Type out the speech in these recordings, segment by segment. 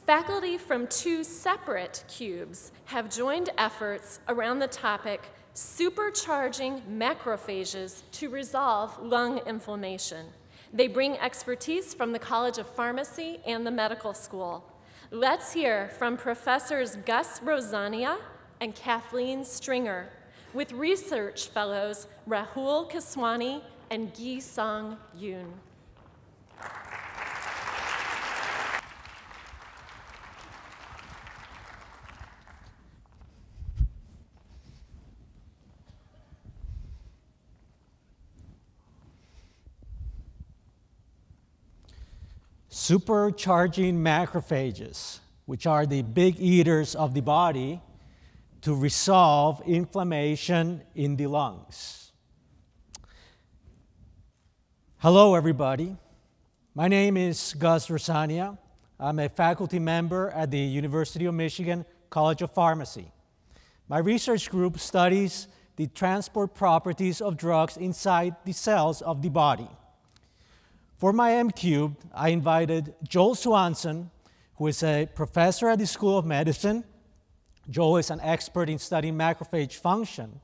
Faculty from 2 separate cubes have joined efforts around the topic Supercharging Macrophages to Resolve Lung Inflammation. They bring expertise from the College of Pharmacy and the medical school. Let's hear from Professors Gus Rosania and Kathleen Stringer, with research fellows Rahul Kaswani and Gi Song Yoon. Supercharging macrophages, which are the big eaters of the body, to resolve inflammation in the lungs. Hello, everybody. My name is Gus Rosania. I'm a faculty member at the University of Michigan College of Pharmacy. My research group studies the transport properties of drugs inside the cells of the body. For my MCubed, I invited Joel Swanson, who is a professor at the School of Medicine. Joel is an expert in studying macrophage function.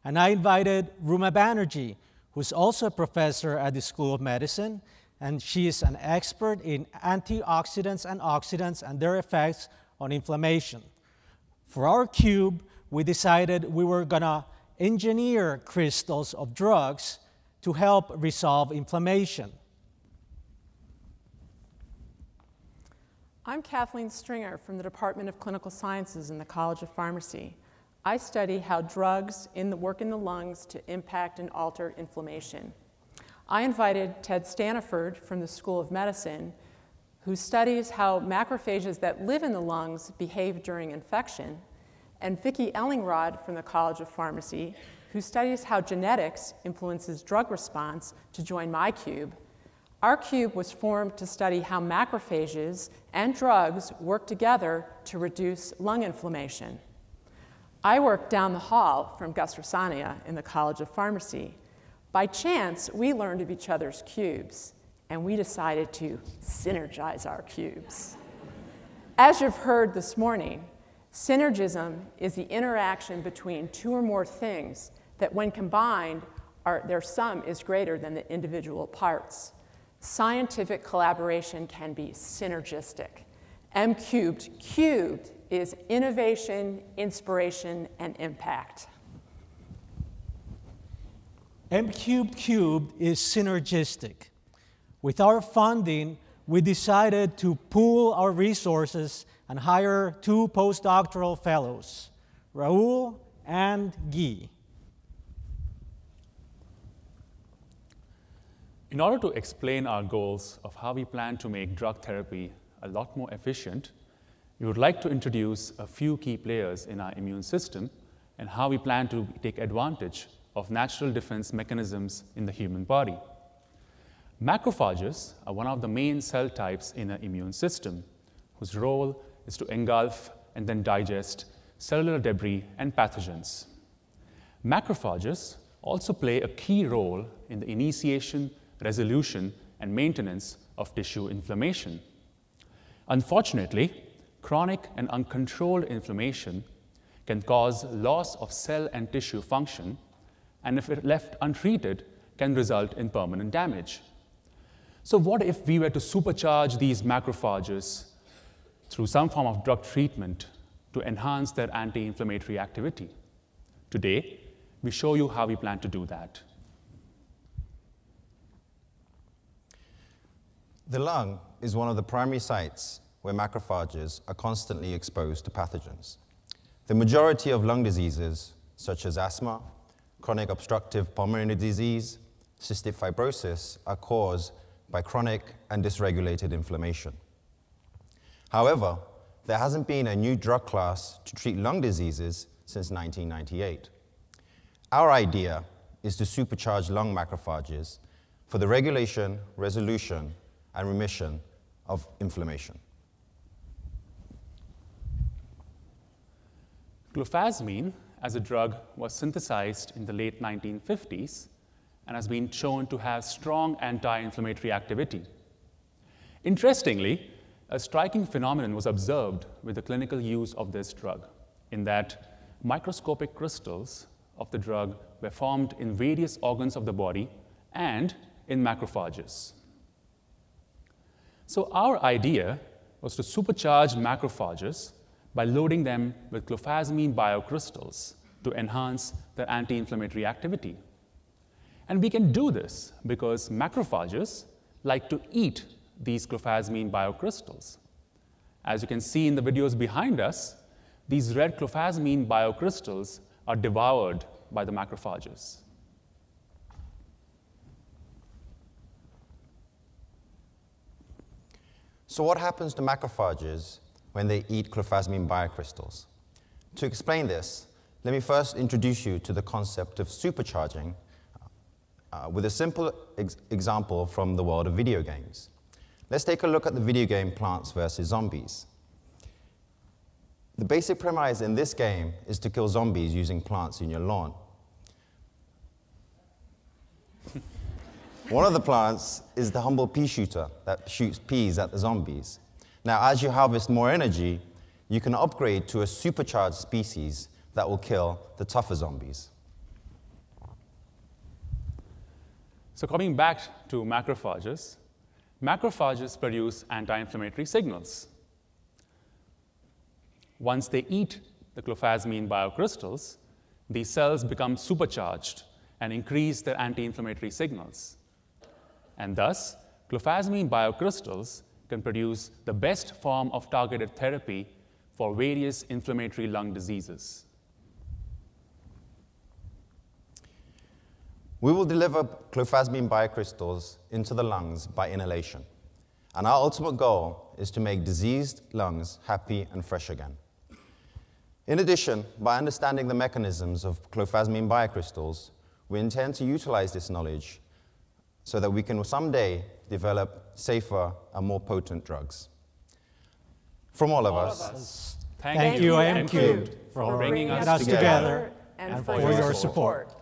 And I invited Ruma Banerjee, who is also a professor at the School of Medicine, and she is an expert in antioxidants and oxidants and their effects on inflammation. For our cube, we decided we were gonna engineer crystals of drugs to help resolve inflammation. I'm Kathleen Stringer from the Department of Clinical Sciences in the College of Pharmacy. I study how drugs work in the lungs to impact and alter inflammation. I invited Ted Staniford from the School of Medicine, who studies how macrophages that live in the lungs behave during infection, and Vicki Ellingrod from the College of Pharmacy, who studies how genetics influences drug response, to join my cube. Our cube was formed to study how macrophages and drugs work together to reduce lung inflammation. I work down the hall from Gus Rosania in the College of Pharmacy. By chance, we learned of each other's cubes, and we decided to synergize our cubes. As you've heard this morning, synergism is the interaction between 2 or more things that, when combined, their sum is greater than the individual parts. Scientific collaboration can be synergistic. MCubed cubed is innovation, inspiration, and impact. MCubed cubed is synergistic. With our funding, we decided to pool our resources and hire 2 postdoctoral fellows, Rahul and Gi. In order to explain our goals of how we plan to make drug therapy a lot more efficient, we would like to introduce a few key players in our immune system and how we plan to take advantage of natural defense mechanisms in the human body. Macrophages are one of the main cell types in our immune system, whose role is to engulf and then digest cellular debris and pathogens. Macrophages also play a key role in the initiation, resolution, and maintenance of tissue inflammation. Unfortunately, chronic and uncontrolled inflammation can cause loss of cell and tissue function, and if left untreated, can result in permanent damage. So what if we were to supercharge these macrophages through some form of drug treatment to enhance their anti-inflammatory activity? Today, we show you how we plan to do that. The lung is one of the primary sites where macrophages are constantly exposed to pathogens. The majority of lung diseases, such as asthma, chronic obstructive pulmonary disease, cystic fibrosis, are caused by chronic and dysregulated inflammation. However, there hasn't been a new drug class to treat lung diseases since 1998. Our idea is to supercharge lung macrophages for the regulation, resolution, and remission of inflammation. Clofazimine as a drug was synthesized in the late 1950s and has been shown to have strong anti-inflammatory activity. Interestingly, a striking phenomenon was observed with the clinical use of this drug, in that microscopic crystals of the drug were formed in various organs of the body and in macrophages. So our idea was to supercharge macrophages by loading them with clofazimine biocrystals to enhance their anti-inflammatory activity. And we can do this because macrophages like to eat these clofazimine biocrystals. As you can see in the videos behind us, these red clofazimine biocrystals are devoured by the macrophages. So what happens to macrophages when they eat clofazimine biocrystals? To explain this, let me first introduce you to the concept of supercharging with a simple example from the world of video games. Let's take a look at the video game Plants vs. Zombies. The basic premise in this game is to kill zombies using plants in your lawn. One of the plants is the humble pea shooter that shoots peas at the zombies. Now, as you harvest more energy, you can upgrade to a supercharged species that will kill the tougher zombies. So coming back to macrophages, macrophages produce anti-inflammatory signals. Once they eat the clofazimine biocrystals, these cells become supercharged and increase their anti-inflammatory signals. And thus, clofazimine biocrystals can produce the best form of targeted therapy for various inflammatory lung diseases. We will deliver clofazimine biocrystals into the lungs by inhalation. And our ultimate goal is to make diseased lungs happy and fresh again. In addition, by understanding the mechanisms of clofazimine biocrystals, we intend to utilize this knowledge so that we can someday develop safer and more potent drugs. From all of us, thank you, MCubed, for bringing us together and for your support.